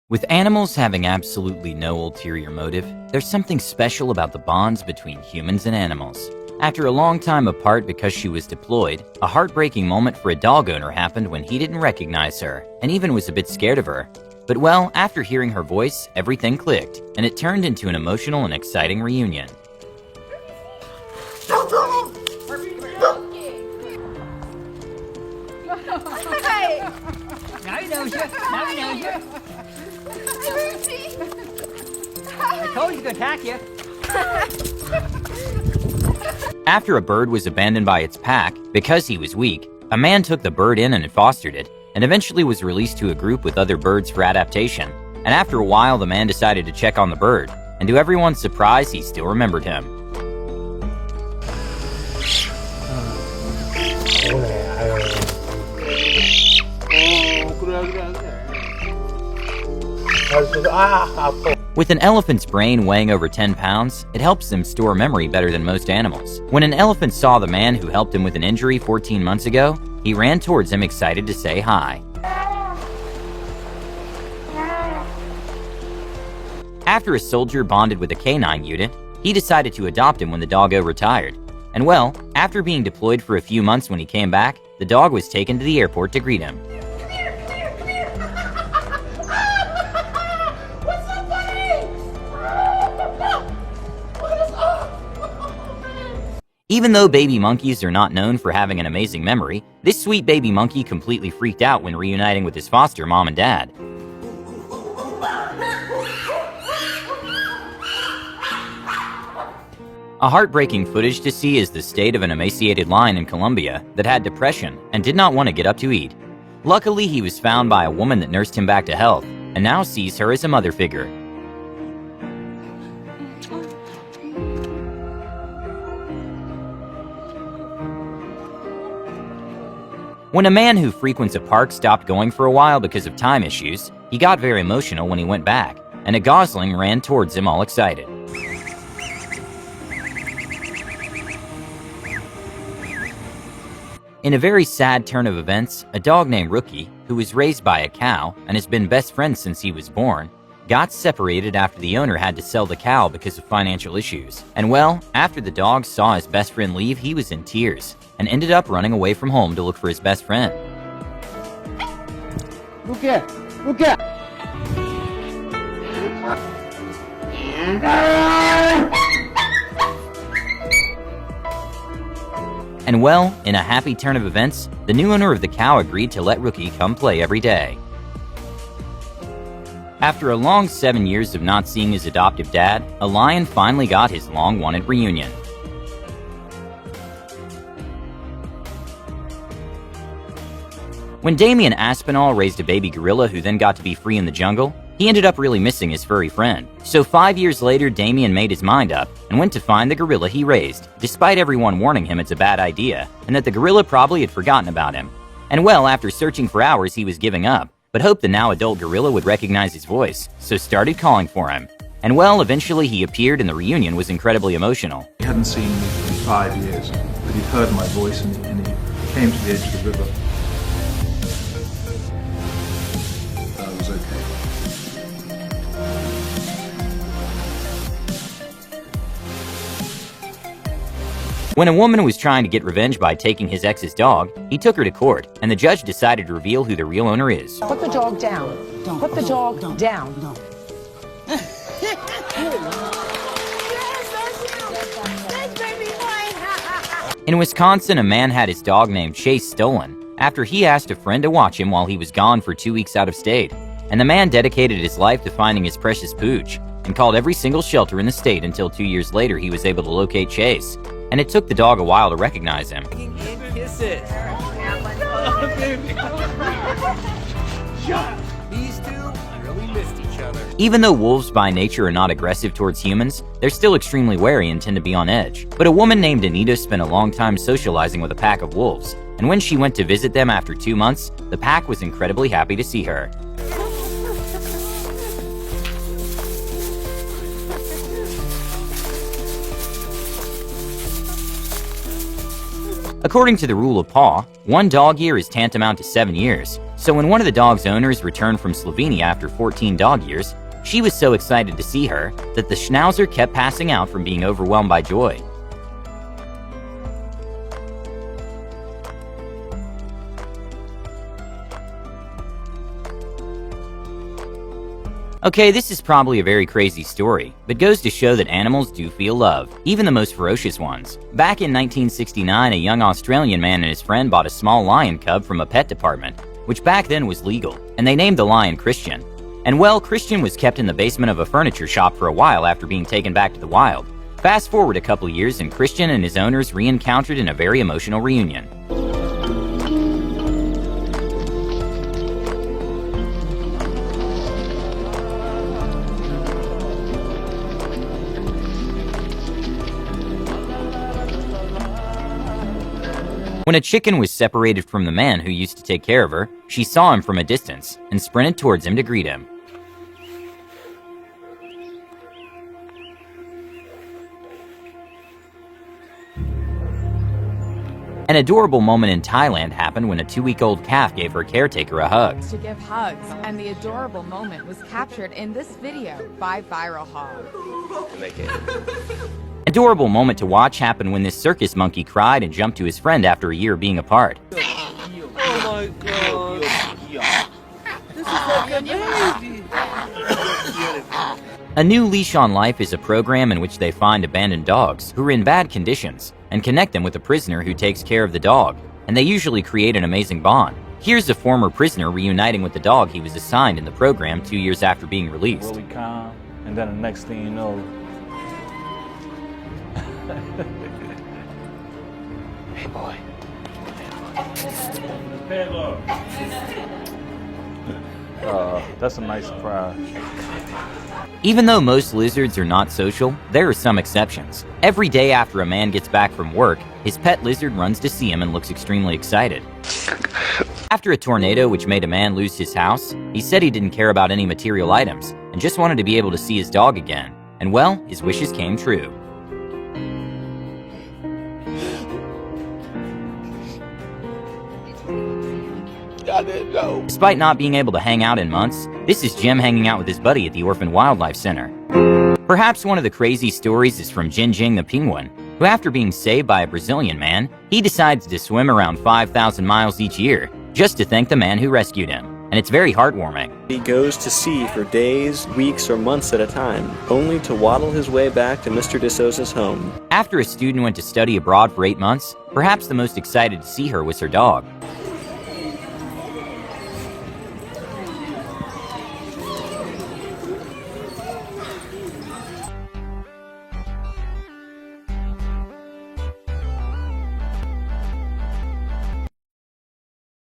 With animals having absolutely no ulterior motive, there's something special about the bonds between humans and animals. After a long time apart because she was deployed, a heartbreaking moment for a dog owner happened when he didn't recognize her, and even was a bit scared of her. But well, after hearing her voice, everything clicked, and it turned into an emotional and exciting reunion. Now he knows you. Now he knows you. I told you to attack you. After a bird was abandoned by its pack because he was weak, a man took the bird in and fostered it, and eventually was released to a group with other birds for adaptation. And after a while, the man decided to check on the bird, and to everyone's surprise, he still remembered him. With an elephant's brain weighing over 10 pounds, it helps them store memory better than most animals. When an elephant saw the man who helped him with an injury 14 months ago, he ran towards him excited to say hi. After a soldier bonded with a canine unit, he decided to adopt him when the doggo retired. And well, after being deployed for a few months when he came back, the dog was taken to the airport to greet him. Even though baby monkeys are not known for having an amazing memory, this sweet baby monkey completely freaked out when reuniting with his foster mom and dad. A heartbreaking footage to see is the state of an emaciated lion in Colombia that had depression and did not want to get up to eat. Luckily, he was found by a woman that nursed him back to health and now sees her as a mother figure. When a man who frequents a park stopped going for a while because of time issues, he got very emotional when he went back, and a gosling ran towards him all excited. In a very sad turn of events, a dog named Rookie, who was raised by a cow and has been best friends since he was born, got separated after the owner had to sell the cow because of financial issues. And well, after the dog saw his best friend leave, he was in tears and ended up running away from home to look for his best friend. Rookie! Rookie! And well, in a happy turn of events, the new owner of the cow agreed to let Rookie come play every day. After a long 7 years of not seeing his adoptive dad, a lion finally got his long-wanted reunion. When Damien Aspinall raised a baby gorilla who then got to be free in the jungle, he ended up really missing his furry friend. So 5 years later, Damien made his mind up and went to find the gorilla he raised, despite everyone warning him it's a bad idea and that the gorilla probably had forgotten about him. And well, after searching for hours, he was giving up, but hoped the now adult gorilla would recognize his voice, so started calling for him. And well, eventually he appeared and the reunion was incredibly emotional. He hadn't seen me in 5 years, but he'd heard my voice and he came to the edge of the river. I was okay. When a woman was trying to get revenge by taking his ex's dog, he took her to court, and the judge decided to reveal who the real owner is. Put the dog down. Put the dog down. In Wisconsin, a man had his dog named Chase stolen after he asked a friend to watch him while he was gone for 2 weeks out of state. And the man dedicated his life to finding his precious pooch and called every single shelter in the state until 2 years later he was able to locate Chase. And it took the dog a while to recognize him. Kisses. These two really missed each other. Even though wolves by nature are not aggressive towards humans, they're still extremely wary and tend to be on edge. But a woman named Anita spent a long time socializing with a pack of wolves, and when she went to visit them after 2 months, the pack was incredibly happy to see her. According to the rule of paw, 1 dog year is tantamount to 7 years, So when one of the dog's owners returned from Slovenia after 14 dog years, she was so excited to see her that the Schnauzer kept passing out from being overwhelmed by joy. Okay, this is probably a very crazy story, but goes to show that animals do feel love, even the most ferocious ones. Back in 1969, a young Australian man and his friend bought a small lion cub from a pet department, which back then was legal, and they named the lion Christian. And well, Christian was kept in the basement of a furniture shop for a while after being taken back to the wild. Fast forward a couple years and Christian and his owners re-encountered in a very emotional reunion. When a chicken was separated from the man who used to take care of her, she saw him from a distance and sprinted towards him to greet him. An adorable moment in Thailand happened when a 2-week-old calf gave her caretaker a hug. To give hugs, and the adorable moment was captured in this video by Viral Hog. Adorable moment to watch happened when this circus monkey cried and jumped to his friend after a year being apart. Oh my god. This is like amazing. A New Leash on Life is a program in which they find abandoned dogs who are in bad conditions and connect them with a prisoner who takes care of the dog, and they usually create an amazing bond. Here's a former prisoner reuniting with the dog he was assigned in the program 2 years after being released. Really calm, and then the next thing you know, Hey boy. that's a nice surprise. Even though most lizards are not social, there are some exceptions. Every day after a man gets back from work, his pet lizard runs to see him and looks extremely excited. After a tornado which made a man lose his house, he said he didn't care about any material items and just wanted to be able to see his dog again. And well, his wishes came true. Despite not being able to hang out in months, this is Jim hanging out with his buddy at the Orphan Wildlife Center. Perhaps one of the crazy stories is from Jinjing the penguin, who after being saved by a Brazilian man, he decides to swim around 5,000 miles each year just to thank the man who rescued him. And it's very heartwarming. He goes to sea for days, weeks, or months at a time, only to waddle his way back to Mr. De Souza's home. After a student went to study abroad for 8 months, perhaps the most excited to see her was her dog.